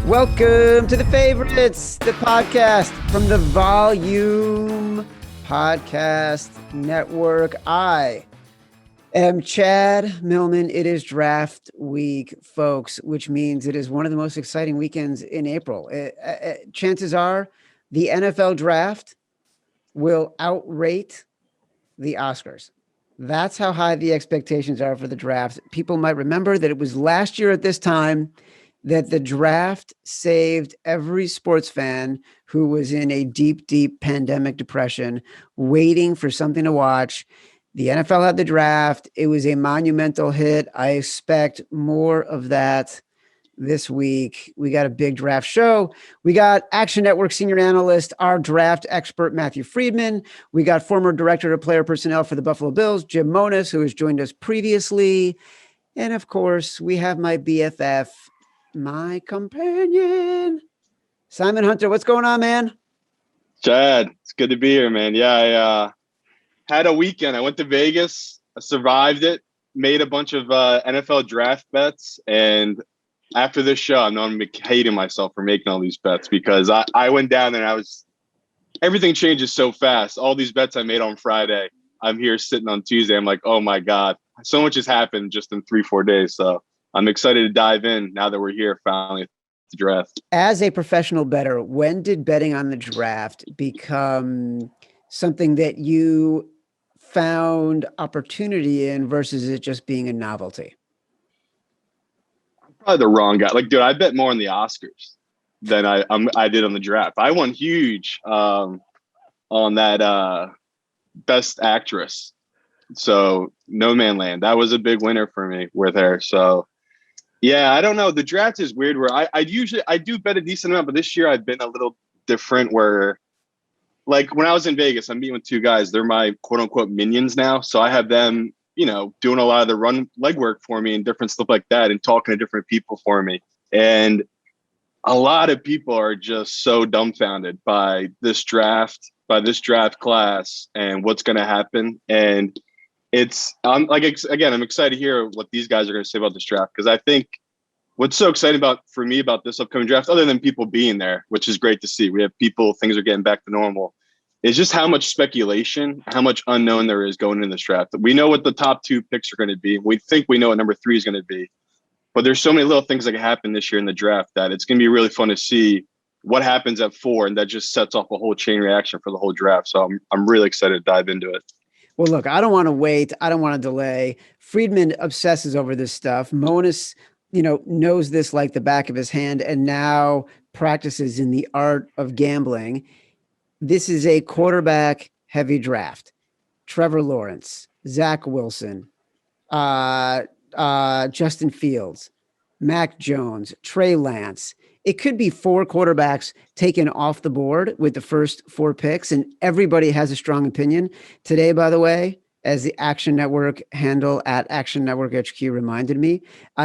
Welcome to The Favorites, the podcast from the Volume Podcast Network. I am Chad Millman. It is draft week, folks, which means it is one of the most exciting weekends in April. Chances are the NFL draft will outrate the Oscars. That's how high the expectations are for the draft. People might remember that it was last year at this time that the draft saved every sports fan who was in a deep, deep pandemic depression, waiting for something to watch. The NFL had the draft. It was a monumental hit. I expect more of that this week. We got a big draft show. We got Action Network senior analyst, our draft expert, Matthew Friedman. We got former director of player personnel for the Buffalo Bills, Jim Monos, who has joined us previously. And of course, we have my BFF, my companion, Simon Hunter. What's going on, man? Chad, it's good to be here, man. Yeah, I had a weekend. I went to Vegas. I survived it, made a bunch of NFL draft bets. And after this show, I'm hating myself for making all these bets because I went down there and everything changes so fast. All these bets I made on Friday, I'm here sitting on Tuesday. I'm like, oh my God, so much has happened just in 3-4 days. So I'm excited to dive in now that we're here finally at the draft. As a professional bettor, when did betting on the draft become something that you found opportunity in versus it just being a novelty? I'm probably the wrong guy. Like, dude, I bet more on the Oscars than I did on the draft. I won huge on that Best Actress. So No Man Land, that was a big winner for me with her. So yeah, I don't know. The draft is weird where I do bet a decent amount, but this year I've been a little different where, like, when I was in Vegas, I'm meeting with two guys. They're my quote unquote minions now. So I have them, doing a lot of the run legwork for me and different stuff like that and talking to different people for me. And a lot of people are just so dumbfounded by this draft class and what's going to happen. And I'm excited to hear what these guys are going to say about this draft, because I think what's so exciting for me about this upcoming draft, other than people being there, which is great to see, we have things are getting back to normal, is just how much speculation, how much unknown there is going into this draft. We know what the top 2 picks are going to be. We think we know what number 3 is going to be, but there's so many little things that can happen this year in the draft that it's going to be really fun to see what happens at 4, and that just sets off a whole chain reaction for the whole draft. So I'm really excited to dive into it. Well, look, I don't want to wait. I don't want to delay. Friedman obsesses over this stuff. Monis, knows this like the back of his hand and now practices in the art of gambling. This is a quarterback heavy draft. Trevor Lawrence, Zach Wilson, Justin Fields, Mac Jones, Trey Lance. It could be 4 quarterbacks taken off the board with the first 4 picks, and everybody has a strong opinion. Today, by the way, as the Action Network handle at Action Network HQ reminded me,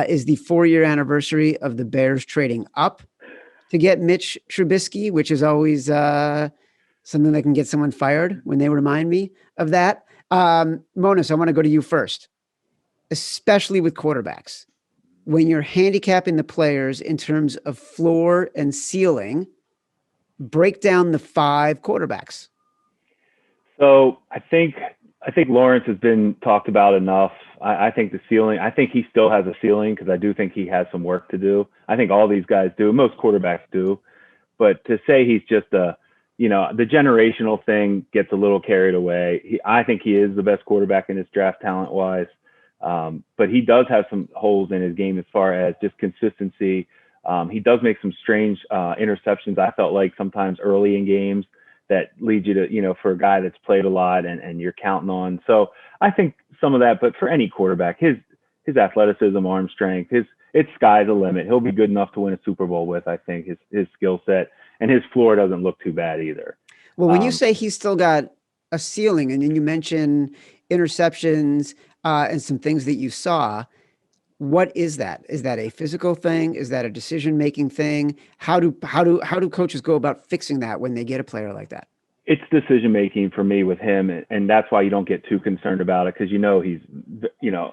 is the 4-year anniversary of the Bears trading up to get Mitch Trubisky, which is always something that can get someone fired when they remind me of that. Monis, I want to go to you first, especially with quarterbacks. When you're handicapping the players in terms of floor and ceiling, break down the 5 quarterbacks. So I think Lawrence has been talked about enough. I think the ceiling, I think he still has a ceiling because I do think he has some work to do. I think all these guys do. Most quarterbacks do. But to say he's just the generational thing gets a little carried away. I think he is the best quarterback in this draft talent-wise. But he does have some holes in his game as far as just consistency. He does make some strange interceptions, I felt like, sometimes early in games that lead you to, for a guy that's played a lot and you're counting on. So I think some of that, but for any quarterback, his athleticism, arm strength, it's sky's the limit. He'll be good enough to win a Super Bowl with, I think, his skill set, and his floor doesn't look too bad either. Well, when you say he's still got a ceiling, and then you mention interceptions and some things that you saw, what is that? Is that a physical thing? Is that a decision-making thing? How do coaches go about fixing that when they get a player like that? It's decision-making for me with him, and that's why you don't get too concerned about it, because he's,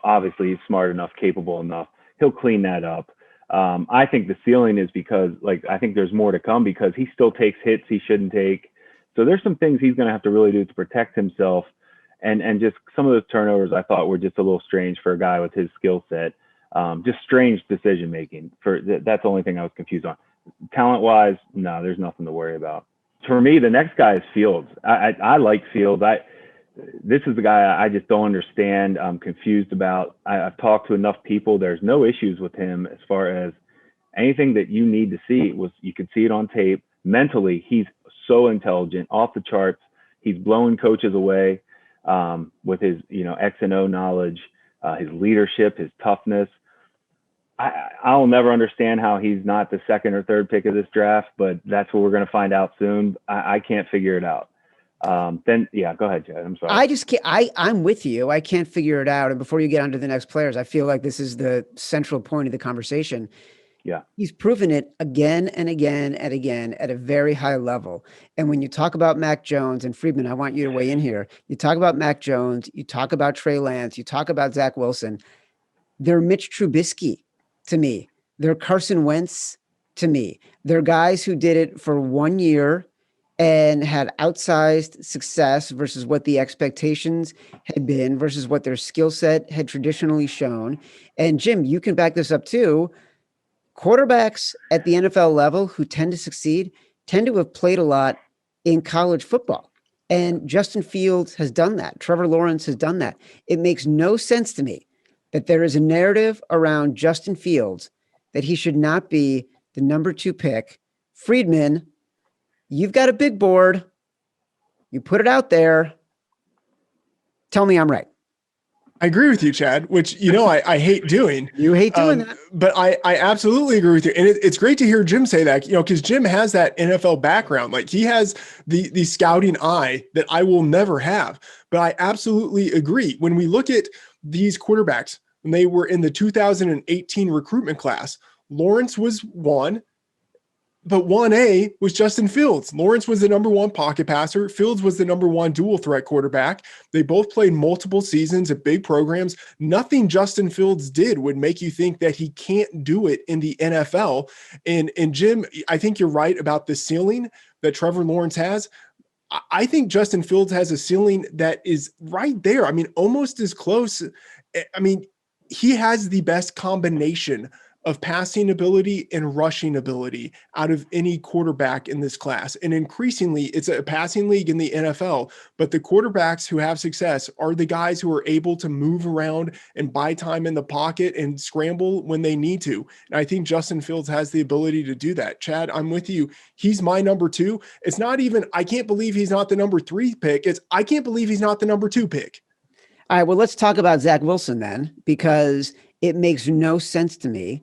obviously he's smart enough, capable enough. He'll clean that up. I think the ceiling is because, like, I think there's more to come because he still takes hits he shouldn't take. So there's some things he's going to have to really do to protect himself. And just some of those turnovers I thought were just a little strange for a guy with his skill set. Just strange decision making. That's the only thing I was confused on. Talent wise, no, there's nothing to worry about. For me, the next guy is Fields. I like Fields. This is the guy I just don't understand. I'm confused about. I've talked to enough people. There's no issues with him as far as anything that you need to see. You can see it on tape. Mentally, he's so intelligent, off the charts. He's blowing coaches away with his X and O knowledge, his leadership, his toughness. I'll never understand how he's not the second or third pick of this draft, but that's what we're going to find out soon. I can't figure it out. Then go ahead, Jed. I'm sorry. I just can't. I'm with you. I can't figure it out. And before you get on to the next players, I feel like this is the central point of the conversation. Yeah. He's proven it again and again and again at a very high level. And when you talk about Mac Jones and Friedman, I want you to weigh in here. You talk about Mac Jones, you talk about Trey Lance, you talk about Zach Wilson. They're Mitch Trubisky to me. They're Carson Wentz to me. They're guys who did it for 1 year and had outsized success versus what the expectations had been versus what their skill set had traditionally shown. And Jim, you can back this up too. Quarterbacks at the NFL level who tend to succeed tend to have played a lot in college football. And Justin Fields has done that. Trevor Lawrence has done that. It makes no sense to me that there is a narrative around Justin Fields that he should not be the number 2 pick. Friedman, you've got a big board. You put it out there. Tell me I'm right. I agree with you, Chad, which, I hate doing. You hate doing that. But I absolutely agree with you. And it's great to hear Jim say that, because Jim has that NFL background. Like, he has the scouting eye that I will never have. But I absolutely agree. When we look at these quarterbacks, when they were in the 2018 recruitment class, Lawrence was 1. But 1A was Justin Fields. Lawrence was the number 1 pocket passer. Fields was the number 1 dual threat quarterback. They both played multiple seasons at big programs. Nothing Justin Fields did would make you think that he can't do it in the NFL. And Jim, I think you're right about the ceiling that Trevor Lawrence has. I think Justin Fields has a ceiling that is right there. I mean, almost as close. I mean, he has the best combination of passing ability and rushing ability out of any quarterback in this class. And increasingly, it's a passing league in the NFL, but the quarterbacks who have success are the guys who are able to move around and buy time in the pocket and scramble when they need to. And I think Justin Fields has the ability to do that. Chad, I'm with you. He's my number 2. It's not even, I can't believe he's not the number 3 pick. It's, I can't believe he's not the number 2 pick. All right, well, let's talk about Zach Wilson then, because it makes no sense to me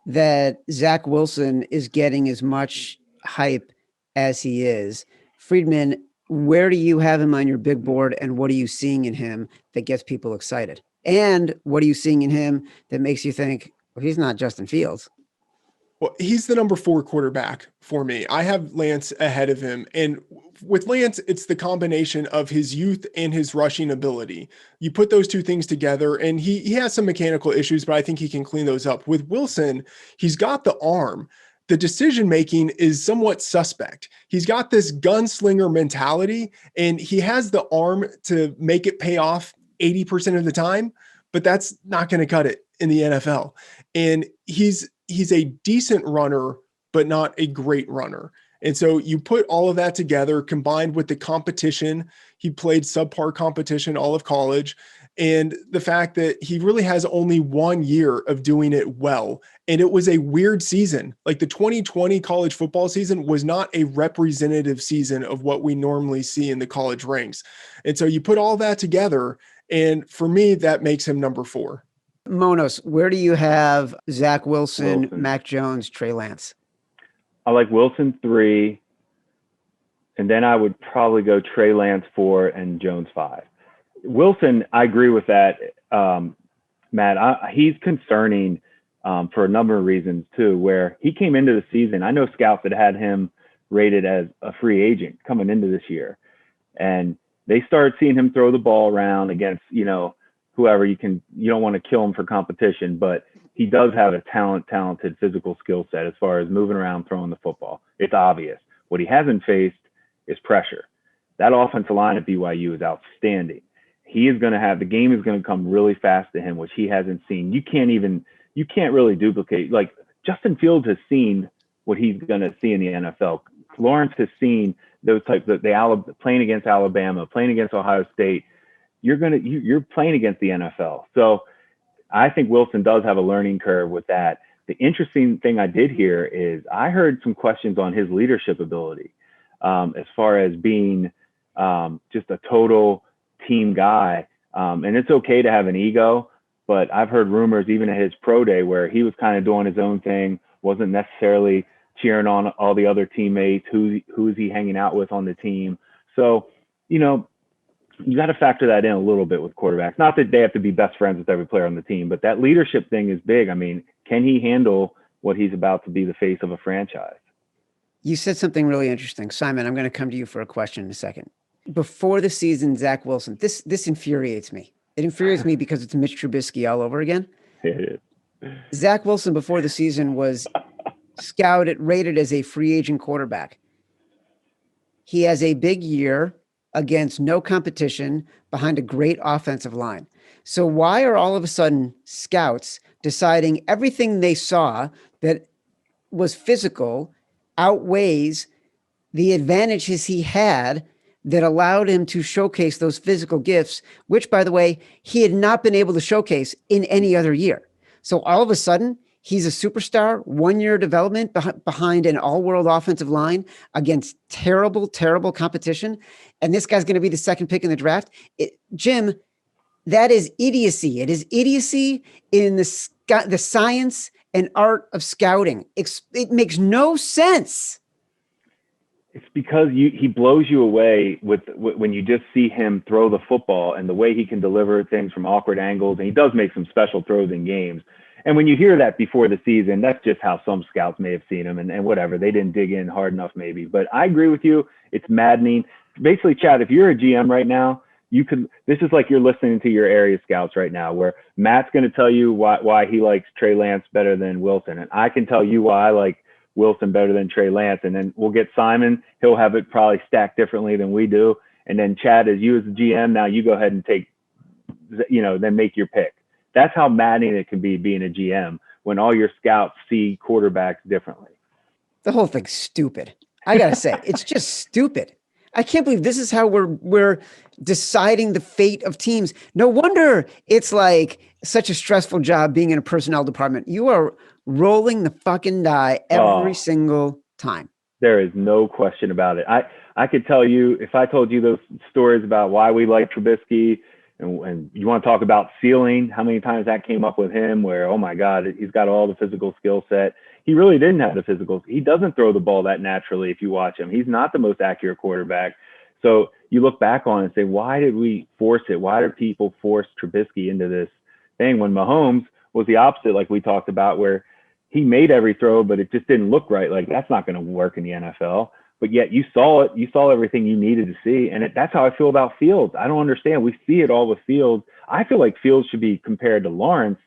that Zach Wilson is getting as much hype as he is. Friedman, where do you have him on your big board, and what are you seeing in him that gets people excited? And what are you seeing in him that makes you think, well, he's not Justin Fields? Well, he's the number 4 quarterback for me. I have Lance ahead of him. And with Lance, it's the combination of his youth and his rushing ability. You put those two things together, and he has some mechanical issues, but I think he can clean those up. With Wilson, he's got the arm. The decision-making is somewhat suspect. He's got this gunslinger mentality, and he has the arm to make it pay off 80% of the time, but that's not going to cut it in the NFL. And he's a decent runner, but not a great runner. And so you put all of that together, combined with the competition. He played subpar competition all of college. And the fact that he really has only 1 year of doing it well. And it was a weird season. Like, the 2020 college football season was not a representative season of what we normally see in the college ranks. And so you put all that together, and for me, that makes him number 4. Monos, where do you have Zach Wilson, Mac Jones, Trey Lance? I like Wilson 3, and then I would probably go Trey Lance 4 and Jones 5. Wilson, I agree with that, Matt. He's concerning for a number of reasons too, where he came into the season. I know scouts that had him rated as a free agent coming into this year, and they started seeing him throw the ball around against, whoever. You don't want to kill him for competition, but he does have a talented physical skill set as far as moving around, throwing the football. It's obvious. What he hasn't faced is pressure. That offensive line at BYU is outstanding. He is going to have, the game is going to come really fast to him, which he hasn't seen. You can't really duplicate. Like, Justin Fields has seen what he's going to see in the NFL. Lawrence has seen those types of playing against Alabama, playing against Ohio State. You're playing against the NFL. So I think Wilson does have a learning curve with that. The interesting thing I did hear is I heard some questions on his leadership ability, as far as being just a total team guy. And it's okay to have an ego, but I've heard rumors even at his pro day where he was kind of doing his own thing, wasn't necessarily cheering on all the other teammates, who's he hanging out with on the team. So, you got to factor that in a little bit with quarterbacks. Not that they have to be best friends with every player on the team, but that leadership thing is big. I mean, can he handle what he's about to be the face of a franchise? You said something really interesting. Simon, I'm going to come to you for a question in a second. Before the season, Zach Wilson, this infuriates me. It infuriates me because it's Mitch Trubisky all over again. It is. Zach Wilson before the season was rated as a free agent quarterback. He has a big year against no competition behind a great offensive line. So why are all of a sudden scouts deciding everything they saw that was physical outweighs the advantages he had that allowed him to showcase those physical gifts, which, by the way, he had not been able to showcase in any other year. So all of a sudden, he's a superstar, 1 year development behind an all-world offensive line against terrible, terrible competition. And this guy's going to be the second pick in the draft. Jim, that is idiocy. It is idiocy in the science and art of scouting. It makes no sense. It's because he blows you away when you just see him throw the football and the way he can deliver things from awkward angles. And he does make some special throws in games. And when you hear that before the season, that's just how some scouts may have seen him and whatever. They didn't dig in hard enough maybe. But I agree with you. It's maddening. Basically, Chad, if you're a GM right now, this is like you're listening to your area scouts right now, where Matt's going to tell you why he likes Trey Lance better than Wilson. And I can tell you why I like Wilson better than Trey Lance. And then we'll get Simon. He'll have it probably stacked differently than we do. And then Chad, as you as the GM, now you go ahead and then make your pick. That's how maddening it can be being a GM when all your scouts see quarterbacks differently. The whole thing's stupid. I got to say, it's just stupid. I can't believe this is how we're deciding the fate of teams. No wonder it's like such a stressful job being in a personnel department. You are rolling the fucking die every single time. There is no question about it. I could tell you, if I told you those stories about why we like Trubisky, and you want to talk about ceiling, how many times that came up with him where, oh my God, he's got all the physical skill set. He really didn't have the physicals. He doesn't throw the ball that naturally if you watch him. He's not the most accurate quarterback. So you look back on it and say, why did we force it? Why did people force Trubisky into this thing when Mahomes was the opposite, like we talked about, where he made every throw, but it just didn't look right. Like, that's not going to work in the NFL. But yet you saw it. You saw everything you needed to see. And that's how I feel about Fields. I don't understand. We see it all with Fields. I feel like Fields should be compared to Lawrence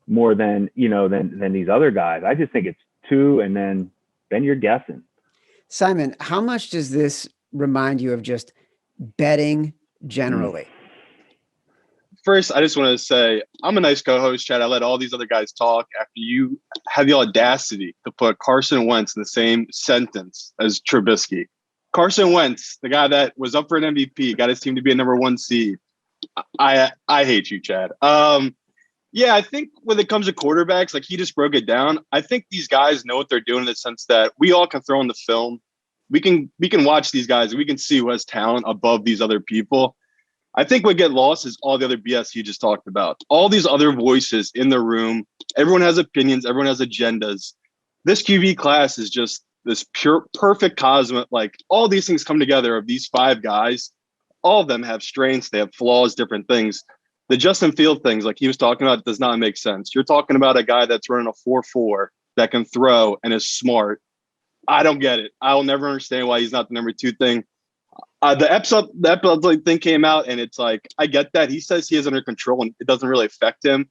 more than these other guys. I just think it's two, and then you're guessing. Simon, how much does this remind you of just betting generally? First, I just want to say I'm a nice co-host, Chad. I let all these other guys talk after you had the audacity to put Carson Wentz in the same sentence as Trubisky. Carson Wentz, the guy that was up for an MVP, got his team to be a number 1 seed. I hate you, Chad. Yeah, I think when it comes to quarterbacks, like he just broke it down. I think these guys know what they're doing in the sense that we all can throw in the film. We can watch these guys. We can see who has talent above these other people. I think what get lost is all the other BS you just talked about. All these other voices in the room. Everyone has opinions. Everyone has agendas. This QB class is just this pure, perfect cosmos. Like, all these things come together of these 5 guys. All of them have strengths. They have flaws, different things. The Justin Field things, like he was talking about, does not make sense. You're talking about a guy that's running a 4.4 that can throw and is smart. I don't get it. I'll never understand why he's not the number 2 thing. The episode thing came out, and it's like, I get that. He says he is under control and it doesn't really affect him.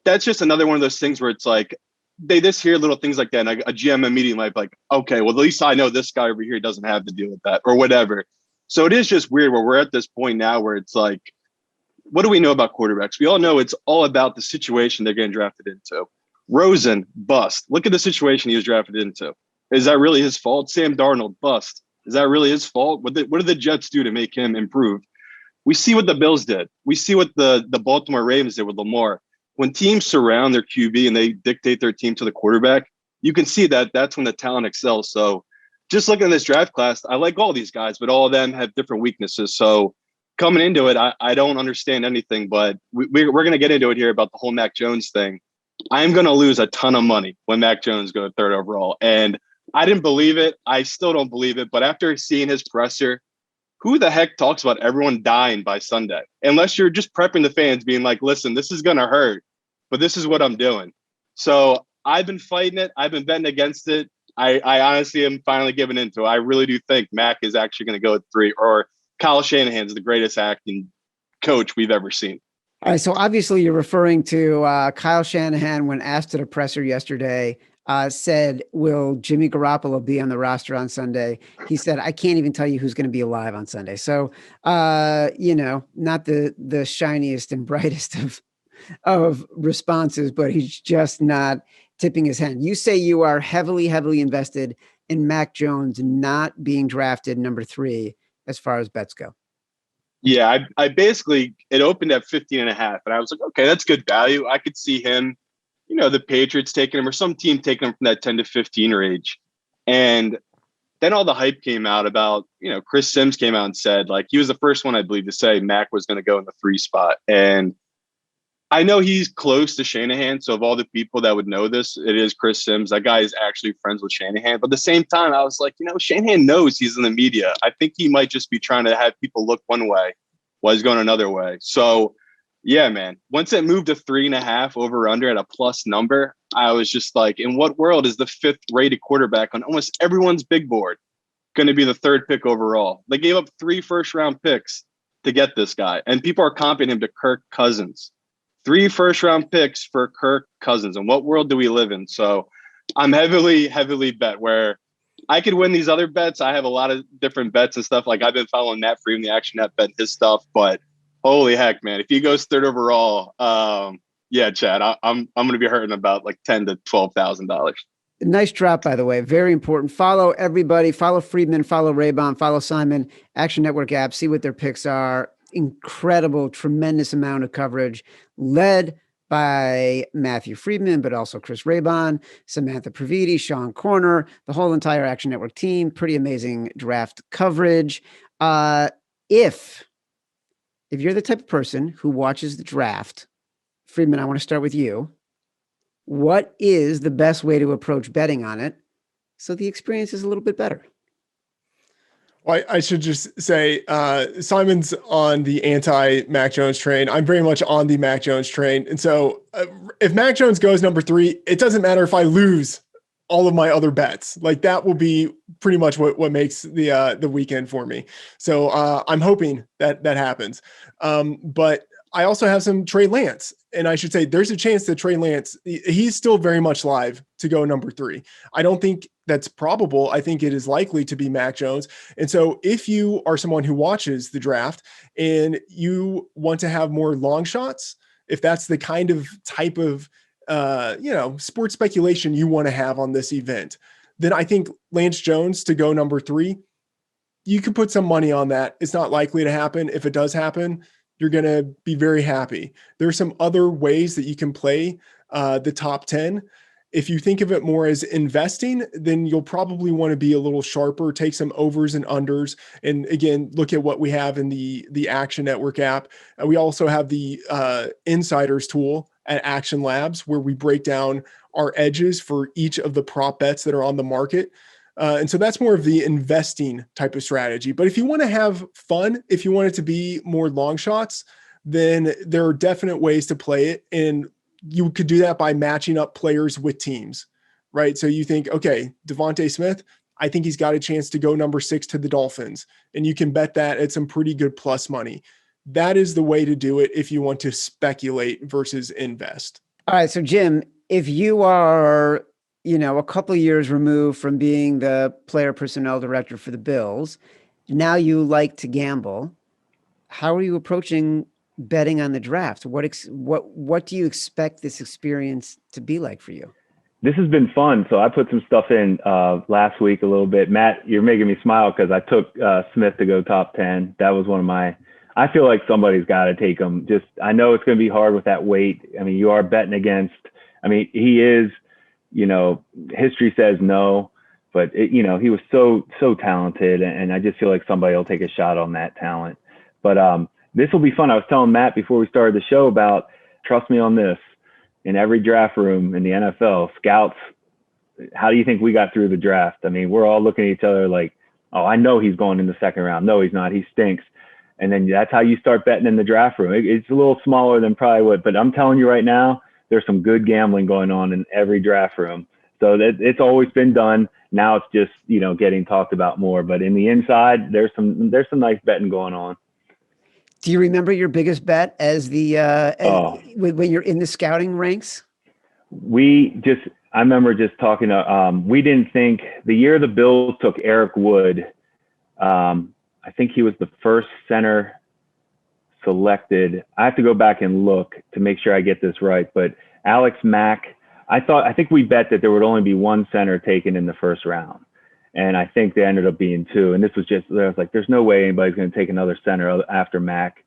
that's just another one of those things where it's like they just hear little things like that, and a GM immediately might be like, okay, well, at least I know this guy over here doesn't have to deal with that or whatever. So it is just weird where we're at this point now where it's like, what do we know about quarterbacks? We all know it's all about the situation they're getting drafted into. Rosen, bust. Look at the situation he was drafted into. Is that really his fault? Sam Darnold, bust. Is that really his fault? What did the Jets do to make him improve? We see what the Bills did. We see what the Baltimore Ravens did with Lamar. When teams surround their QB and they dictate their team to the quarterback, you can see that that's when the talent excels. So just looking at this draft class, I like all these guys, but all of them have different weaknesses. So coming into it, I don't understand anything, but we're going to get into it here about the whole Mac Jones thing. I'm going to lose a ton of money when Mac Jones goes third overall. And I didn't believe it. I still don't believe it. But after seeing his presser, who the heck talks about everyone dying by Sunday? Unless you're just prepping the fans, being like, listen, this is going to hurt, but this is what I'm doing. So I've been fighting it. I've been betting against it. I honestly am finally giving into it. I really do think Mac is actually going to go at 3, or Kyle Shanahan's the greatest acting coach we've ever seen. All right. So obviously you're referring to Kyle Shanahan when asked at a presser yesterday, said, will Jimmy Garoppolo be on the roster on Sunday? He said, I can't even tell you who's going to be alive on Sunday. So, not the shiniest and brightest of responses, but he's just not tipping his hand. You say you are heavily, heavily invested in Mac Jones not being drafted number 3 as far as bets go. Yeah, I basically, it opened at 15.5, and I was like, okay, that's good value. I could see him, the Patriots taking him or some team taking him from that 10 to 15 range. And then all the hype came out about, Chris Sims came out and said, like, he was the first one, I believe, to say Mac was going to go in the 3 spot. And I know he's close to Shanahan. So of all the people that would know this, it is Chris Sims. That guy is actually friends with Shanahan. But at the same time, I was like, Shanahan knows he's in the media. I think he might just be trying to have people look one way while he's going another way. So, yeah, man, once it moved to 3.5 over under at a plus number, I was just like, in what world is the 5th rated quarterback on almost everyone's big board going to be the 3rd pick overall? They gave up 3 first-round picks to get this guy, and people are comparing him to Kirk Cousins. 3 first-round picks for Kirk Cousins. In what world do we live in? So I'm heavily, heavily bet where I could win these other bets. I have a lot of different bets and stuff. Like I've been following Matt Freeman, the Action Net, betting his stuff. But holy heck, man, if he goes 3rd overall, yeah, Chad, I'm going to be hurting about like $10,000 to $12,000. Nice drop, by the way. Very important. Follow everybody. Follow Friedman. Follow Raybon. Follow Simon. Action Network app. See what their picks are. Incredible, tremendous amount of coverage led by Matthew Friedman, but also Chris Raybon, Samantha Praviti, Sean Corner, the whole entire Action Network team. Pretty amazing draft coverage. If you're the type of person who watches the draft, Friedman, I want to start with you. What is the best way to approach betting on it so the experience is a little bit better? Well, I should just say Simon's on the anti-Mac Jones train. I'm very much on the Mac Jones train. And so if Mac Jones goes number 3, it doesn't matter if I lose all of my other bets. Like that will be pretty much what makes the weekend for me. So I'm hoping that happens. But I also have some Trey Lance. And I should say there's a chance that Trey Lance, he's still very much live to go number 3. I don't think that's probable. I think it is likely to be Mac Jones. And so if you are someone who watches the draft and you want to have more long shots, if that's the kind of type of, sports speculation you want to have on this event, then I think Lance Jones to go number 3, you can put some money on that. It's not likely to happen. If it does happen, you're going to be very happy. There are some other ways that you can play the top 10. If you think of it more as investing, then you'll probably want to be a little sharper, take some overs and unders. And again, look at what we have in the Action Network app. We also have the Insiders tool at Action Labs, where we break down our edges for each of the prop bets that are on the market. And so that's more of the investing type of strategy. But if you want to have fun, if you want it to be more long shots, then there are definite ways to play it. And you could do that by matching up players with teams, right? So you think, okay, Devontae Smith, I think he's got a chance to go number 6 to the Dolphins. And you can bet that at some pretty good plus money. That is the way to do it if you want to speculate versus invest. All right. So Jim, if you are, a couple of years removed from being the player personnel director for the Bills, now you like to gamble. How are you approaching betting on the draft? What do you expect this experience to be like for you? This has been fun. So I put some stuff in last week a little bit. Matt, you're making me smile because I took Smith to go top 10. That was one of my. I feel like somebody's got to take him. Just I know it's going to be hard with that weight. I mean, you are betting against. I mean, he is. History says no, but he was so talented, and I just feel like somebody will take a shot on that talent. But this will be fun. I was telling Matt before we started the show about trust me on this. In every draft room in the NFL, scouts, how do you think we got through the draft? I mean, we're all looking at each other like, oh, I know he's going in the second round. No, he's not. He stinks. And then that's how you start betting in the draft room. It's a little smaller than probably what, but I'm telling you right now, there's some good gambling going on in every draft room. So it's always been done. Now it's just, getting talked about more. But in the inside, there's some nice betting going on. Do you remember your biggest bet as when you're in the scouting ranks? I remember just talking to, we didn't think the year the Bills took Eric Wood. I think he was the first center selected. I have to go back and look to make sure I get this right, but Alex Mack, I think we bet that there would only be one center taken in the first round. And I think they ended up being two. And this was I was like, there's no way anybody's going to take another center after Mack.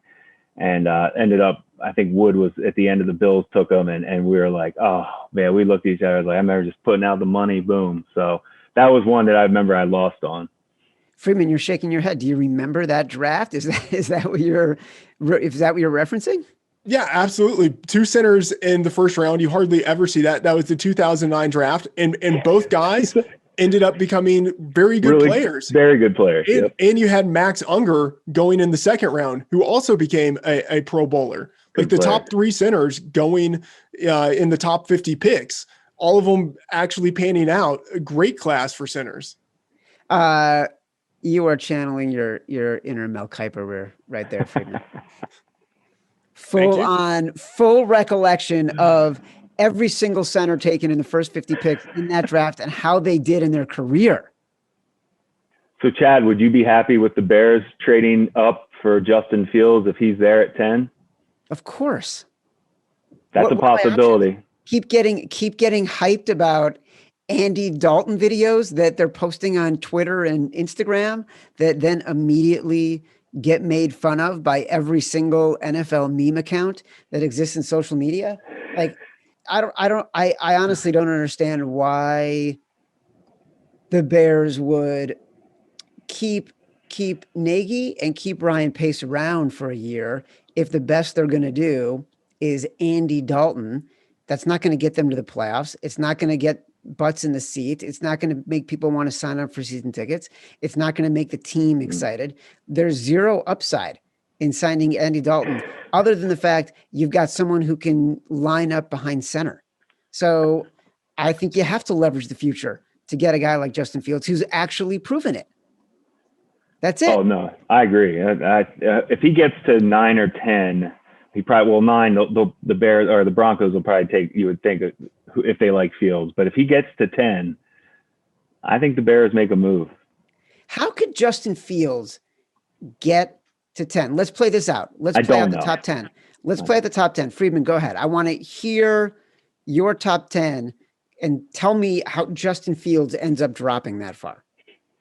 And ended up, I think Wood was at the end of the Bills took him. And we were like, oh, man, we looked at each other like, I remember just putting out the money, boom. So that was one that I remember I lost on. Freeman, you're shaking your head. Do you remember that draft? Is that what you're referencing? Yeah, absolutely. Two centers in the first round. You hardly ever see that. That was the 2009 draft. And both guys ended up becoming very good players. Very good players. And you had Max Unger going in the second round, who also became a Pro Bowler. Like the top three centers going in the top 50 picks, all of them actually panning out. A great class for centers. You are channeling your inner Mel Kiper right there, Freeman. Full recollection of every single center taken in the first 50 picks in that draft and how they did in their career. So Chad, would you be happy with the Bears trading up for Justin Fields if he's there at 10? Of course. That's a possibility. Keep getting hyped about Andy Dalton videos that they're posting on Twitter and Instagram that then immediately get made fun of by every single NFL meme account that exists in social media. Like, I honestly don't understand why the Bears would keep Nagy and keep Ryan Pace around for a year if the best they're going to do is Andy Dalton. That's not going to get them to the playoffs. It's not going to get butts in the seat. It's not going to make people want to sign up for season tickets. It's not going to make the team excited. There's zero upside in signing Andy Dalton, other than the fact you've got someone who can line up behind center. So I think you have to leverage the future to get a guy like Justin Fields, who's actually proven it. That's it. Oh, no, I agree. If he gets to 9 or 10, he probably will 9. The Bears or the Broncos will probably take, you would think, if they like Fields. But if he gets to 10, I think the Bears make a move. How could Justin Fields get to 10? Let's play this out. Let's play out the top 10. Let's play at the top 10. Friedman, go ahead. I want to hear your top 10 and tell me how Justin Fields ends up dropping that far.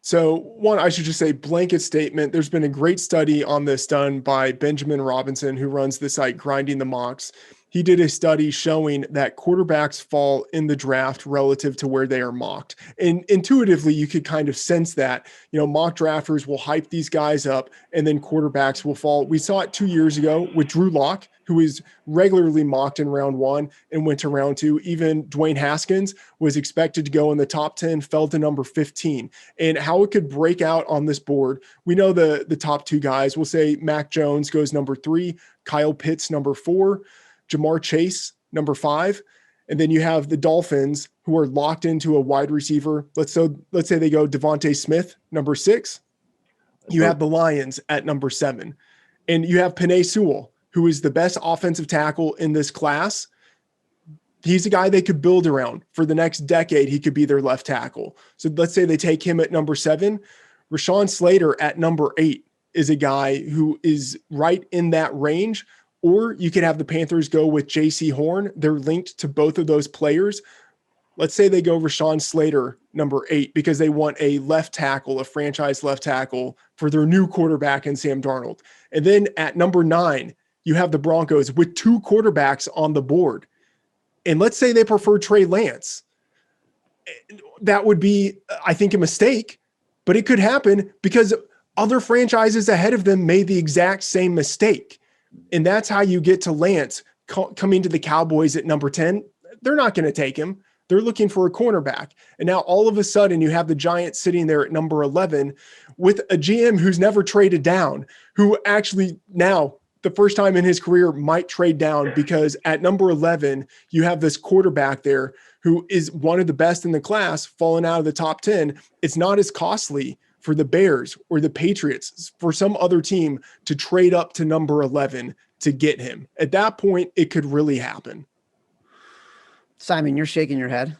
So one, I should just say blanket statement. There's been a great study on this done by Benjamin Robinson, who runs the site Grinding the Mocks. He did a study showing that quarterbacks fall in the draft relative to where they are mocked. And intuitively, you could kind of sense that, mock drafters will hype these guys up and then quarterbacks will fall. We saw it 2 years ago with Drew Lock, who is regularly mocked in round 1 and went to round 2. Even Dwayne Haskins was expected to go in the top 10, fell to number 15. And how it could break out on this board, we know the top 2 guys. We'll say Mac Jones goes number 3, Kyle Pitts number 4, Jamar Chase number 5. And then you have the Dolphins, who are locked into a wide receiver. Let's say they go Devontae Smith, number 6. You have the Lions at number 7. And you have Penei Sewell, who is the best offensive tackle in this class, he's a guy they could build around for the next decade. He could be their left tackle. So let's say they take him at number 7. Rashawn Slater at number 8 is a guy who is right in that range. Or you could have the Panthers go with J.C. Horn. They're linked to both of those players. Let's say they go Rashawn Slater, number 8, because they want a left tackle, a franchise left tackle for their new quarterback in Sam Darnold. And then at number 9, you have the Broncos with 2 quarterbacks on the board. And let's say they prefer Trey Lance. That would be, I think, a mistake, but it could happen because other franchises ahead of them made the exact same mistake. And that's how you get to Lance coming to the Cowboys at number 10. They're not going to take him. They're looking for a cornerback. And now all of a sudden you have the Giants sitting there at number 11 with a GM who's never traded down, who actually now the first time in his career might trade down, because at number 11, you have this quarterback there who is one of the best in the class falling out of the top 10. It's not as costly for the Bears or the Patriots, for some other team to trade up to number 11 to get him. At that point, it could really happen. Simon, you're shaking your head.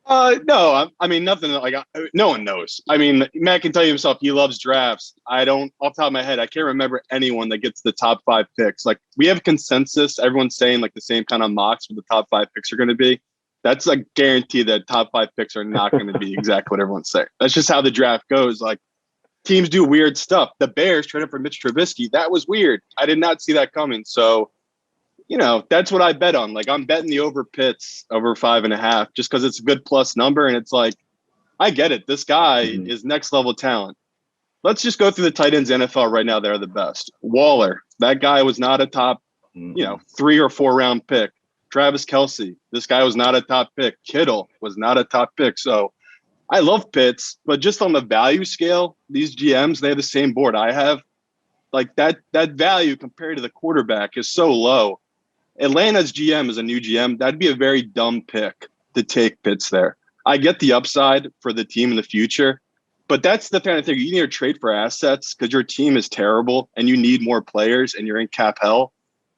No, I mean, nothing like no one knows. I mean, Matt can tell you himself, he loves drafts. I don't, off the top of my head, I can't remember anyone that gets the top 5 picks. Like, we have consensus. Everyone's saying like the same kind of mocks what the top 5 picks are going to be. That's a guarantee that top 5 picks are not going to be exactly what everyone's saying. That's just how the draft goes. Like, teams do weird stuff. The Bears traded for Mitch Trubisky. That was weird. I did not see that coming. So, you know, that's what I bet on. Like, I'm betting the over Pitts over 5.5 just because it's a good plus number. And it's like, I get it. This guy is next level talent. Let's just go through the tight ends NFL right now. They're the best. Waller, that guy was not a top, 3 or 4 round pick. Travis Kelce, this guy was not a top pick. Kittle was not a top pick. So I love Pitts, but just on the value scale, these GMs, they have the same board I have. Like, that value compared to the quarterback is so low. Atlanta's GM is a new GM. That'd be a very dumb pick to take Pitts there. I get the upside for the team in the future, but that's the kind of thing you need to trade for assets because your team is terrible and you need more players and you're in cap hell,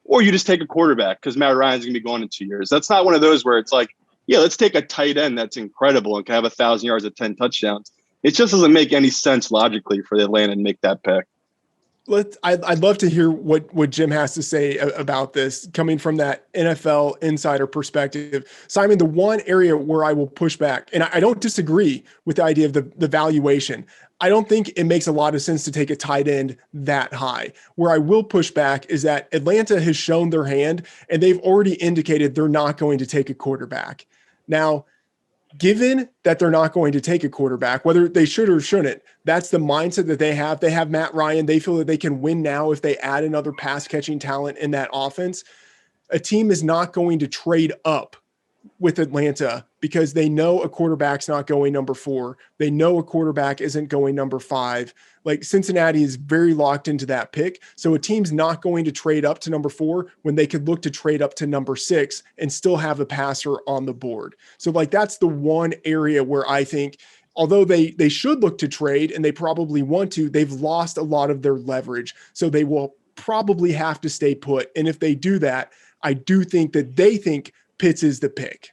or you just take a quarterback because Matt Ryan's going to be gone in 2 years. That's not one of those where it's like, yeah, let's take a tight end that's incredible and can have 1,000 yards at 10 touchdowns. It just doesn't make any sense logically for the Atlanta to make that pick. I'd love to hear what Jim has to say about this coming from that NFL insider perspective. Simon, the one area where I will push back, and I don't disagree with the idea of the valuation. I don't think it makes a lot of sense to take a tight end that high. Where I will push back is that Atlanta has shown their hand and they've already indicated they're not going to take a quarterback. Now, given that they're not going to take a quarterback, whether they should or shouldn't, that's the mindset that they have. They have Matt Ryan. They feel that they can win now if they add another pass catching talent in that offense. A team is not going to trade up with Atlanta because they know a quarterback's not going number 4. They know a quarterback isn't going number 5. Like, Cincinnati is very locked into that pick. So a team's not going to trade up to number 4 when they could look to trade up to number 6 and still have a passer on the board. So like, that's the one area where I think, although they should look to trade and they probably want to, they've lost a lot of their leverage. So they will probably have to stay put. And if they do that, I do think that they think Pitts is the pick.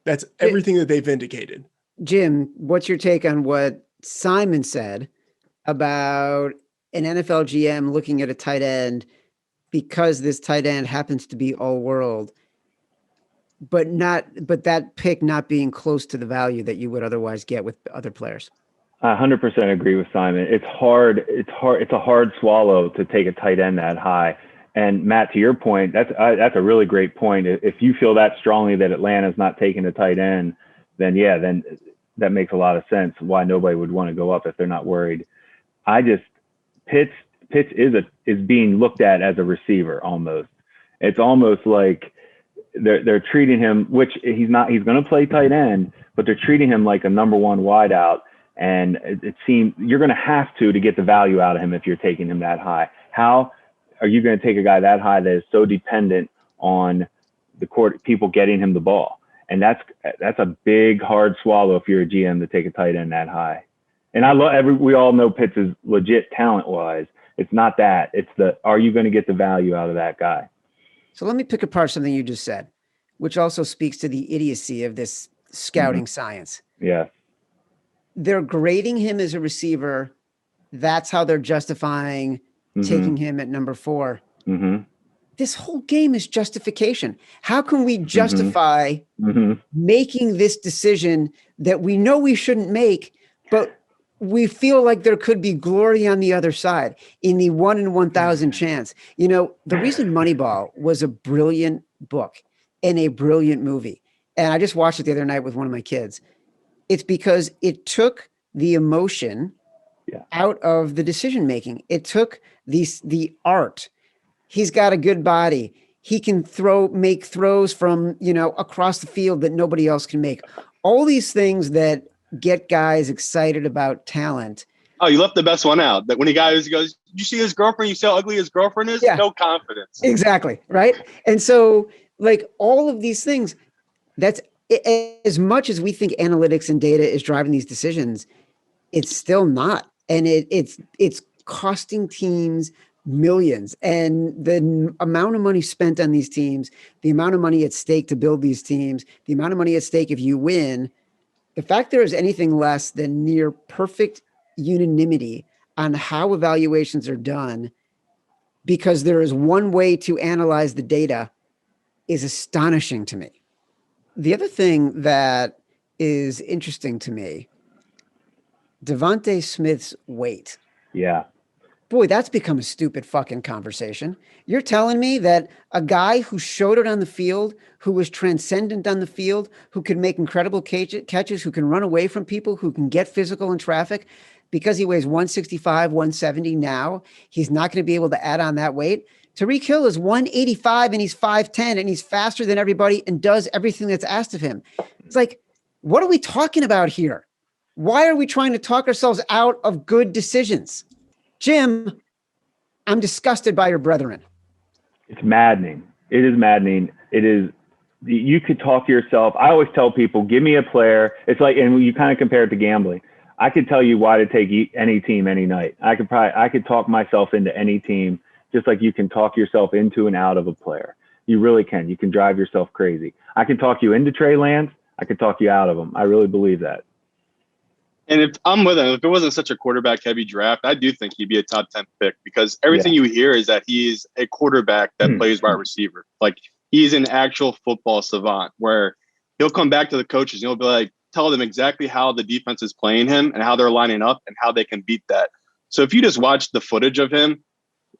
That's everything that they've indicated. Jim, what's your take on what Simon said about an NFL GM looking at a tight end because this tight end happens to be all world, but that pick not being close to the value that you would otherwise get with other players? I 100% agree with Simon. It's hard. It's a hard swallow to take a tight end that high. And Matt, to your point, that's a really great point. If you feel that strongly that Atlanta's not taking a tight end, then that makes a lot of sense why nobody would want to go up if they're not worried. Pitts is being looked at as a receiver almost. It's almost like they're treating him, which he's not. He's going to play tight end, but they're treating him like a number 1 wideout. And it seems you're going to have to get the value out of him if you're taking him that high. How are you going to take a guy that high that is so dependent on the court people getting him the ball? And that's a big, hard swallow if you're a GM to take a tight end that high. And we all know Pitts is legit talent-wise. It's not that. It's are you going to get the value out of that guy? So let me pick apart something you just said. which also speaks to the idiocy of this scouting science. Yeah. They're grading him as a receiver. That's how they're justifying taking him at number 4. This whole game is justification. How can we justify making this decision that we know we shouldn't make, but we feel like there could be glory on the other side in the 1 in 1,000 chance? You know, the reason Moneyball was a brilliant book and a brilliant movie, and I just watched it the other night with one of my kids, it's because it took the emotion out of the decision making. It took the art. He's got a good body. He can make throws from, across the field that nobody else can make. All these things that get guys excited about talent. Oh, you left the best one out. That when he goes, "Did you see his girlfriend? You see how ugly his girlfriend is?" Yeah. No confidence. Exactly. Right. And so, like, all of these things, that's as much as we think analytics and data is driving these decisions, it's still not. And it's costing teams millions. And the amount of money spent on these teams, the amount of money at stake to build these teams, the amount of money at stake if you win, the fact there is anything less than near perfect unanimity on how evaluations are done, because there is one way to analyze the data, is astonishing to me. The other thing that is interesting to me, Devontae Smith's weight. Yeah. Boy, that's become a stupid fucking conversation. You're telling me that a guy who showed it on the field, who was transcendent on the field, who can make incredible catches, who can run away from people, who can get physical in traffic, because he weighs 165, 170 now, he's not going to be able to add on that weight? Tyreek Hill is 185 and he's 5'10 and he's faster than everybody and does everything that's asked of him. It's like, what are we talking about here? Why are we trying to talk ourselves out of good decisions? Jim, I'm disgusted by your brethren. It's maddening. It is maddening. It is, you could talk to yourself. I always tell people, give me a player. It's like, and you kind of compare it to gambling. I could tell you why to take any team any night. I could talk myself into any team, just like you can talk yourself into and out of a player. You really can. You can drive yourself crazy. I can talk you into Trey Lance. I can talk you out of him. I really believe that. And if I'm with him, if it wasn't such a quarterback heavy draft, I do think he'd be a top 10 pick, because everything you hear is that he's a quarterback that plays wide receiver. Like, he's an actual football savant, where he'll come back to the coaches and he'll be like, tell them exactly how the defense is playing him and how they're lining up and how they can beat that. So if you just watch the footage of him,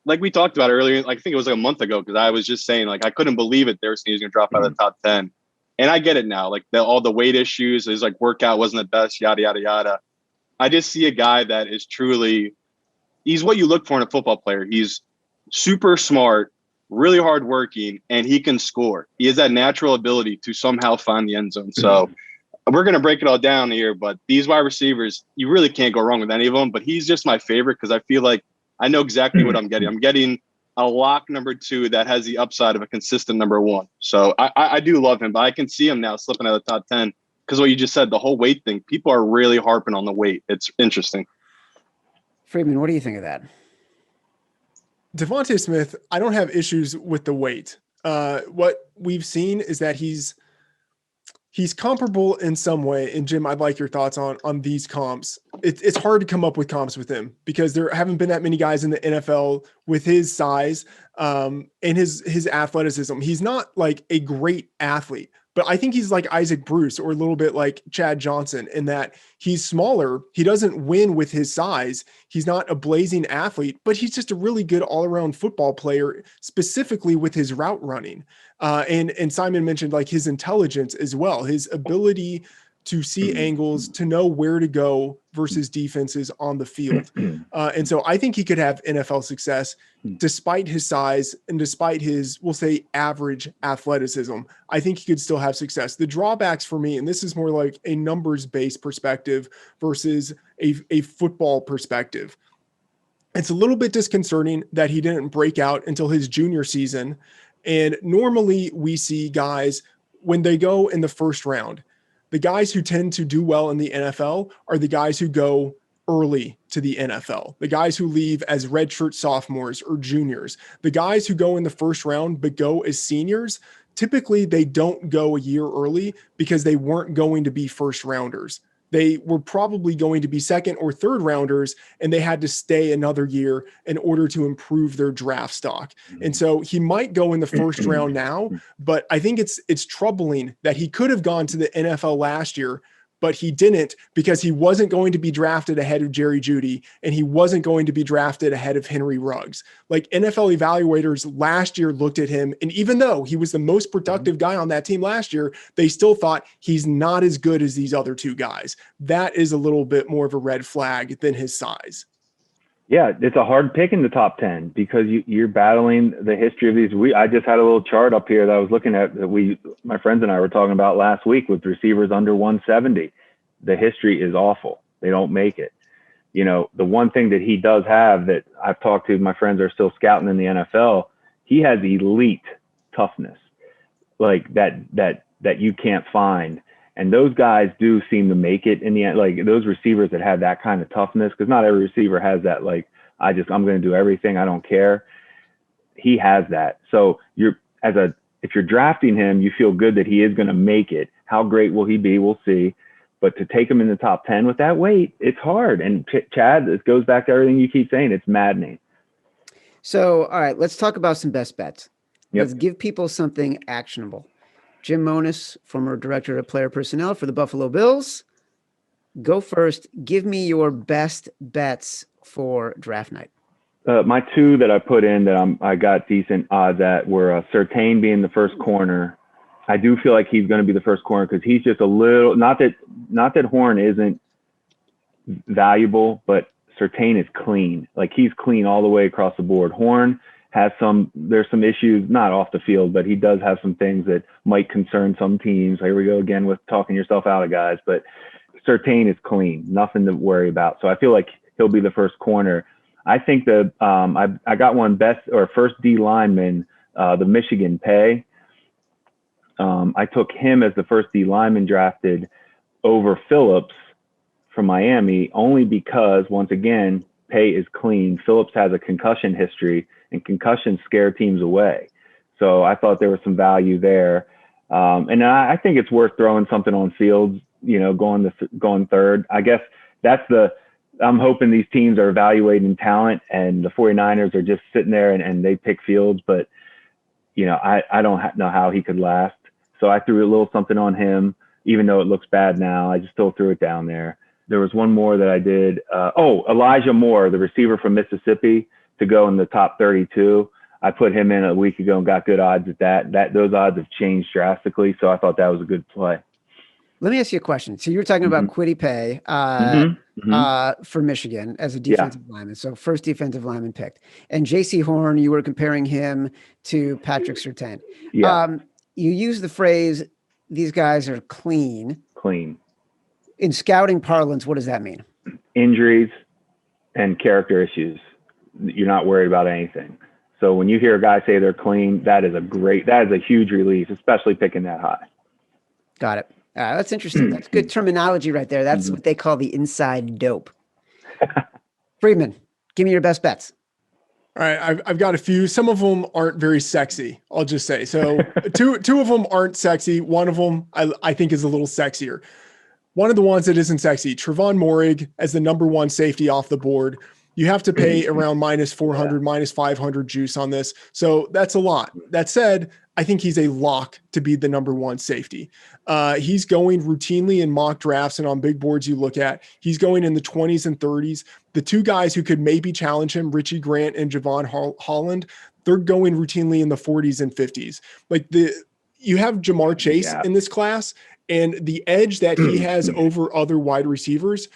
like we talked about earlier, like I think it was like a month ago, because I was just saying, like, I couldn't believe it. They were saying he was going to drop out of the top 10. And I get it now. Like, all the weight issues, his like workout wasn't the best, yada, yada, yada. I just see a guy that is truly, he's what you look for in a football player. He's super smart, really hardworking, and he can score. He has that natural ability to somehow find the end zone. So we're going to break it all down here, but these wide receivers, you really can't go wrong with any of them. But he's just my favorite because I feel like I know exactly what I'm getting. I'm getting a lock number 2 that has the upside of a consistent number 1. So I do love him, but I can see him now slipping out of the top 10 because what you just said, the whole weight thing, people are really harping on the weight. It's interesting. Friedman, what do you think of that? Devontae Smith, I don't have issues with the weight. What we've seen is that he's comparable in some way. And Jim, I'd like your thoughts on these comps. It's hard to come up with comps with him because there haven't been that many guys in the NFL with his size and his athleticism. He's not like a great athlete, but I think he's like Isaac Bruce or a little bit like Chad Johnson in that he's smaller. He doesn't win with his size. He's not a blazing athlete, but he's just a really good all-around football player, specifically with his route running. And Simon mentioned like his intelligence as well, his ability to see angles, to know where to go versus defenses on the field. And so I think he could have NFL success despite his size and despite his, we'll say, average athleticism. I think he could still have success. The drawbacks for me, and this is more like a numbers-based perspective versus a football perspective. It's a little bit disconcerting that he didn't break out until his junior season. And normally we see guys when they go in the first round, the guys who tend to do well in the NFL are the guys who go early to the NFL, the guys who leave as redshirt sophomores or juniors, the guys who go in the first round but go as seniors typically they don't go a year early because they weren't going to be first rounders. They were probably going to be second or third rounders, and they had to stay another year in order to improve their draft stock. And so he might go in the first round now, but I think it's troubling that he could have gone to the NFL last year, but he didn't because he wasn't going to be drafted ahead of Jerry Jeudy, and he wasn't going to be drafted ahead of Henry Ruggs. Like, NFL evaluators last year looked at him, and even though he was the most productive guy on that team last year, they still thought he's not as good as these other two guys. That is a little bit more of a red flag than his size. Yeah, it's a hard pick in the top 10 because you're battling the history of these. I just had a little chart up here that I was looking at that my friends and I were talking about last week with receivers under 170. The history is awful. They don't make it. You know, the one thing that he does have that I've talked to, my friends are still scouting in the NFL, he has elite toughness, like that you can't find. And those guys do seem to make it in the end, like those receivers that have that kind of toughness, because not every receiver has that, like, I'm going to do everything, I don't care. He has that. So if you're drafting him, you feel good that he is going to make it. How great will he be? We'll see. But to take him in the top 10 with that weight, it's hard. And Chad, it goes back to everything you keep saying. It's maddening. So, all right, let's talk about some best bets. Yep. Let's give people something actionable. Jim Monos, former director of player personnel for the Buffalo Bills. Go first. Give me your best bets for draft night. My two that I put in that I got decent odds at were Surtain being the first corner. I do feel like he's going to be the first corner because he's just a little, not that Horn isn't valuable, but Surtain is clean. Like, he's clean all the way across the board. Horn has there's some issues, not off the field, but he does have some things that might concern some teams. Here we go again with talking yourself out of guys, but Surtain is clean, nothing to worry about. So I feel like he'll be the first corner. I think that I got one first D lineman, the Michigan Pay. I took him as the first D lineman drafted over Phillips from Miami, only because, once again, Pay is clean. Phillips has a concussion history, and concussions scare teams away. So I thought there was some value there. And I think it's worth throwing something on Fields, going third. I guess I'm hoping these teams are evaluating talent, and the 49ers are just sitting there and they pick Fields. But, I don't know how he could last. So I threw a little something on him, even though it looks bad now. I just still threw it down there. There was one more that I did. Elijah Moore, the receiver from Mississippi, to go in the top 32. I put him in a week ago and got good odds at that. Those odds have changed drastically, so I thought that was a good play. Let me ask you a question. So you were talking about Kwity Paye for Michigan as a defensive lineman. So first defensive lineman picked. And J.C. Horn, you were comparing him to Patrick Surtain. Yeah. You use the phrase, these guys are clean. Clean. In scouting parlance, what does that mean? Injuries and character issues. You're not worried about anything. So when you hear a guy say they're clean, that is a huge relief, especially picking that high. Got it. That's interesting. That's good terminology right there. That's what they call the inside dope. Friedman, give me your best bets. All right, I've got a few. Some of them aren't very sexy, I'll just say. So two of them aren't sexy. One of them I think is a little sexier. One of the ones that isn't sexy, Trevon Moehrig as the number one safety off the board. You have to pay around minus 400, minus 500 juice on this. So that's a lot. That said, I think he's a lock to be the number one safety. He's going routinely in mock drafts and on big boards you look at. He's going in the 20s and 30s. The two guys who could maybe challenge him, Richie Grant and Javon Holland, they're going routinely in the 40s and 50s. You have Jamar Chase in this class, and the edge that he has over other wide receivers,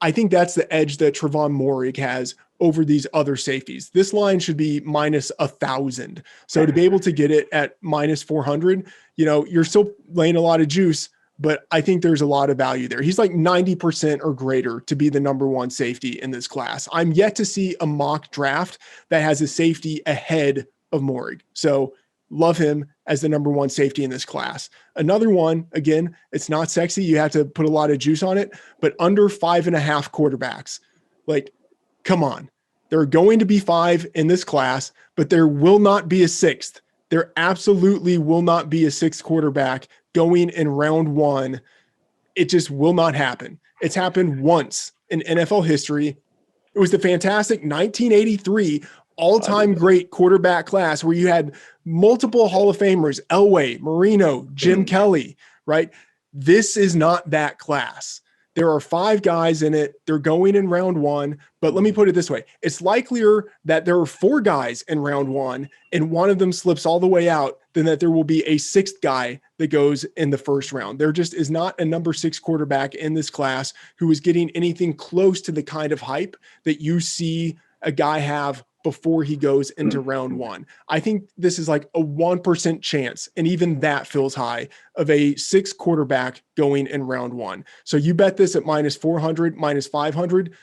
I think that's the edge that Trevon Moehrig has over these other safeties. This line should be minus 1,000. So to be able to get it at minus 400, you're still laying a lot of juice, but I think there's a lot of value there. He's like 90% or greater to be the number one safety in this class. I'm yet to see a mock draft that has a safety ahead of Moehrig. So love him as the number one safety in this class. Another one, again, it's not sexy. You have to put a lot of juice on it, but under 5.5 quarterbacks. Come on. There are going to be 5 in this class, but there will not be a 6th. There absolutely will not be a sixth quarterback going in round one. It just will not happen. It's happened once in NFL history. It was the fantastic 1983 all-time great quarterback class where you had multiple Hall of Famers, Elway, Marino, Jim Kelly, right? This is not that class. There are 5 guys in it. They're going in round one. But let me put it this way. It's likelier that there are 4 guys in round one and one of them slips all the way out than that there will be a 6th guy that goes in the first round. There just is not a number 6 quarterback in this class who is getting anything close to the kind of hype that you see a guy have before he goes into round one. I think this is like a 1% chance, and even that feels high, of a 6th quarterback going in round one. So you bet this at minus 400, minus 500,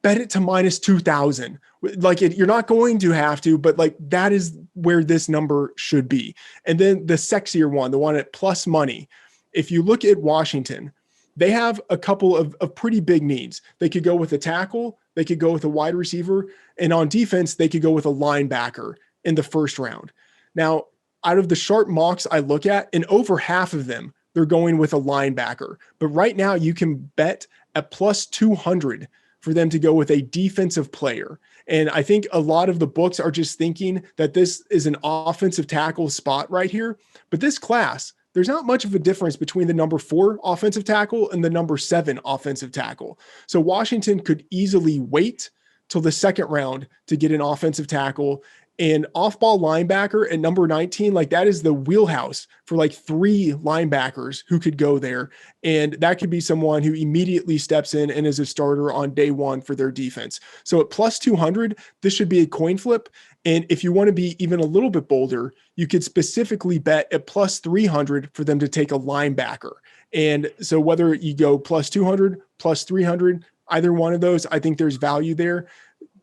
bet it to minus 2,000. Like you're not going to have to, but like that is where this number should be. And then the sexier one, the one at plus money, if you look at Washington, they have a couple of pretty big needs. They could go with a tackle, they could go with a wide receiver, and on defense, they could go with a linebacker in the first round. Now, out of the sharp mocks I look at, and over half of them, they're going with a linebacker. But right now, you can bet at plus 200 for them to go with a defensive player. And I think a lot of the books are just thinking that this is an offensive tackle spot right here. But this class, there's not much of a difference between the number 4 offensive tackle and the number 7 offensive tackle. So Washington could easily wait till the second round to get an offensive tackle. And off-ball linebacker at number 19, like that is the wheelhouse for like 3 linebackers who could go there. And that could be someone who immediately steps in and is a starter on day one for their defense. So at plus 200, this should be a coin flip. And if you want to be even a little bit bolder, you could specifically bet at plus 300 for them to take a linebacker. And so whether you go plus 200, plus 300, either one of those, I think there's value there.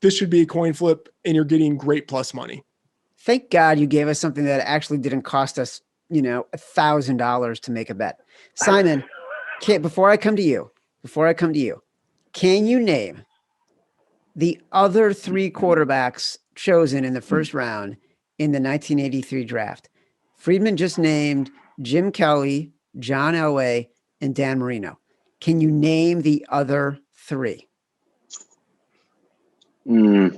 This should be a coin flip and you're getting great plus money. Thank God you gave us something that actually didn't cost us, $1,000 to make a bet. Simon, before I come to you, can you name the other 3 quarterbacks chosen in the first round in the 1983 draft? Friedman just named Jim Kelly, John Elway, and Dan Marino. Can you name the other 3? No,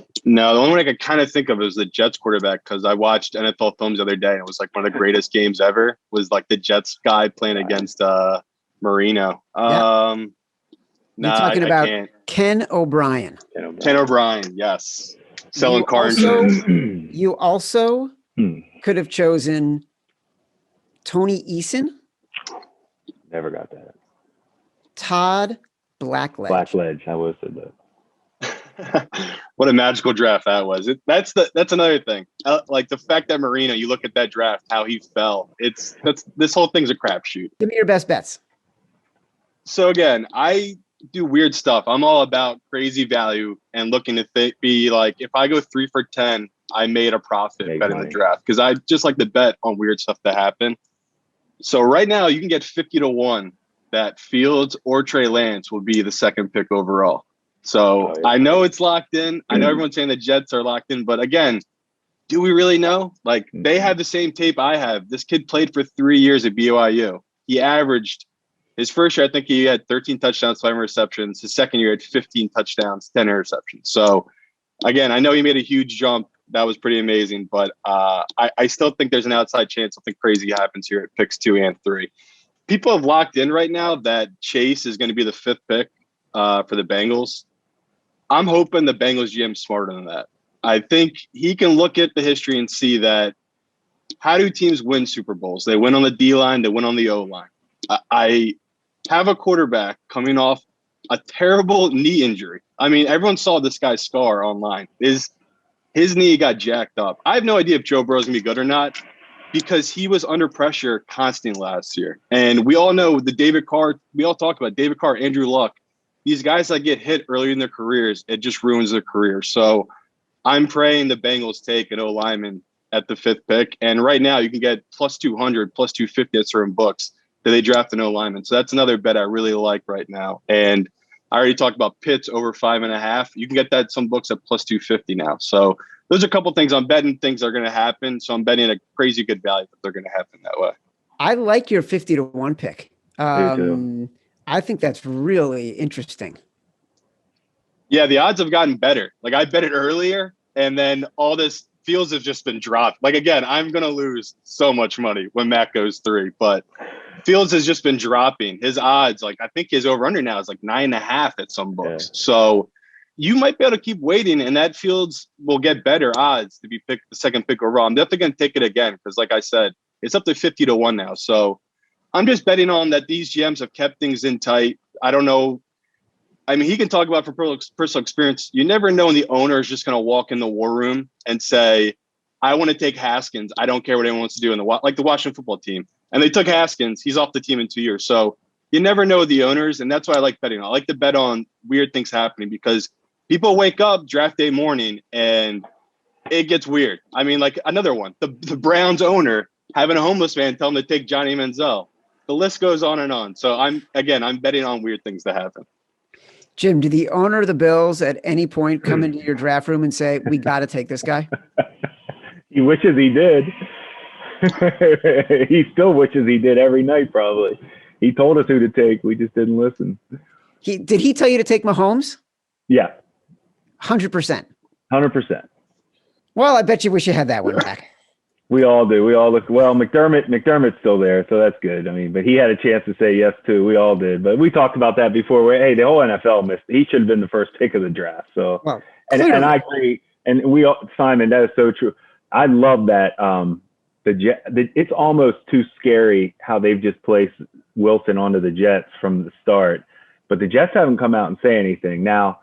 the only one I could kind of think of is the Jets quarterback, because I watched NFL films the other day and it was like one of the greatest games ever. Was like the Jets guy playing against Marino. You're talking about Ken O'Brien. Ken O'Brien, yes. Selling car insurance. You also could have chosen Tony Eason. Never got that. Todd Blackledge. Blackledge, I would have said that. What a magical draft that was. That's another thing. Like the fact that Marino, you look at that draft, how he fell. This whole thing's a crapshoot. Give me your best bets. So again, I do weird stuff. I'm all about crazy value and looking to be like, if I go 3 for 10, I made a profit betting the draft, because I just like to bet on weird stuff to happen. So right now you can get 50-1 that Fields or Trey Lance will be the 2nd pick overall. So I know it's locked in. I know everyone's saying the Jets are locked in, but again, do we really know? Like they have the same tape I have. This kid played for 3 years at BYU. He averaged his first year, I think he had 13 touchdowns, 5 receptions. His second year had 15 touchdowns, 10 interceptions. So again, I know he made a huge jump. That was pretty amazing, but I still think there's an outside chance something crazy happens here at picks 2 and 3. People have locked in right now that Chase is going to be the 5th pick for the Bengals. I'm hoping the Bengals GM's smarter than that. I think he can look at the history and see that how do teams win Super Bowls? They win on the D-line, they win on the O-line. I have a quarterback coming off a terrible knee injury. I mean, everyone saw this guy's scar online. His knee got jacked up. I have no idea if Joe Burrow's going to be good or not, because he was under pressure constantly last year. And we all know we all talk about David Carr, Andrew Luck. These guys that get hit early in their careers, it just ruins their career. So I'm praying the Bengals take an O-lineman at the 5th pick. And right now you can get plus 200, plus 250 at certain books that they draft an O-lineman. So that's another bet I really like right now. And I already talked about Pitts over 5.5. You can get that some books at plus 250 now. So those are a couple things. I'm betting things are going to happen. So I'm betting a crazy good value that they're going to happen that way. I like your 50-1 pick. Me too. I think that's really interesting. Yeah, the odds have gotten better. Like I bet it earlier, and then all this Fields have just been dropped. Like again, I'm going to lose so much money when Matt goes 3, but Fields has just been dropping his odds. Like I think his over under now is like 9.5 at some books. Yeah. So you might be able to keep waiting, and that Fields will get better odds to be picked the second pick overall. I'm definitely going to take it again because, like I said, it's up to 50-1 now. So I'm just betting on that these GMs have kept things in tight. I don't know. I mean, he can talk about from personal experience. You never know when the owner is just going to walk in the war room and say, I want to take Haskins. I don't care what anyone wants to do in the Washington football team. And they took Haskins. He's off the team in 2 years. So you never know the owners. And that's why I like betting. I like to bet on weird things happening because people wake up draft day morning and it gets weird. I mean, like another one, the Browns owner having a homeless man tell him to take Johnny Manziel. The list goes on and on. So I'm betting on weird things to happen. Jim, did the owner of the Bills at any point come into your draft room and say, we got to take this guy? He wishes he did. He still wishes he did every night, probably. He told us who to take. We just didn't listen. Did he tell you to take Mahomes? Yeah. 100%. 100%. Well, I bet you wish you had that one back. We all do. We all look well. McDermott's still there, so that's good. I mean, but he had a chance to say yes too. We all did. But we talked about that before. Where the whole NFL missed. He should have been the first pick of the draft. So, well, and I agree. And Simon, that is so true. I love that. It's almost too scary how they've just placed Wilson onto the Jets from the start. But the Jets haven't come out and say anything now.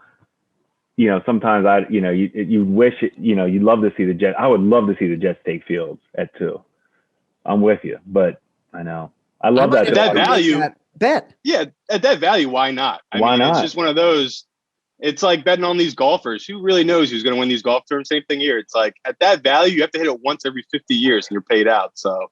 You know, sometimes you wish it, you'd love to see the Jets. I would love to see the Jets take Fields at 2. I'm with you, but I know I love that. At that value, bet. Yeah, at that value, why not? Why not? It's just one of those. It's like betting on these golfers. Who really knows who's going to win these golf tournaments? Same thing here. It's like at that value, you have to hit it once every 50 years, and you're paid out. So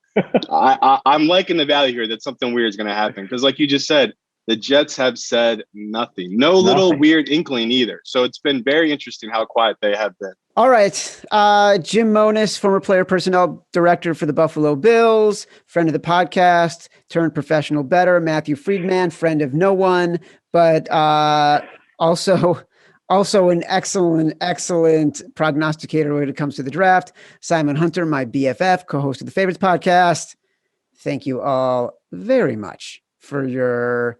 I'm liking the value here. That something weird is going to happen because, like you just said, the Jets have said nothing. No little weird inkling either. So it's been very interesting how quiet they have been. All right. Jim Monis, former player personnel director for the Buffalo Bills, friend of the podcast, turned professional bettor. Matthew Friedman, friend of no one, but also an excellent prognosticator when it comes to the draft. Simon Hunter, my BFF, co-host of the Favorites podcast. Thank you all very much for your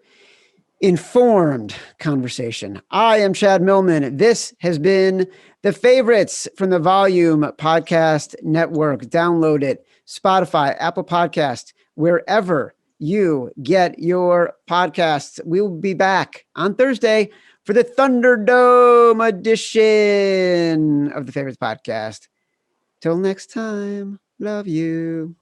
informed conversation. I am Chad Millman. This has been The Favorites from the Volume Podcast Network. Download it, Spotify, Apple Podcast, wherever you get your podcasts. We will be back on Thursday for the Thunderdome edition of The Favorites Podcast. Till next time, love you.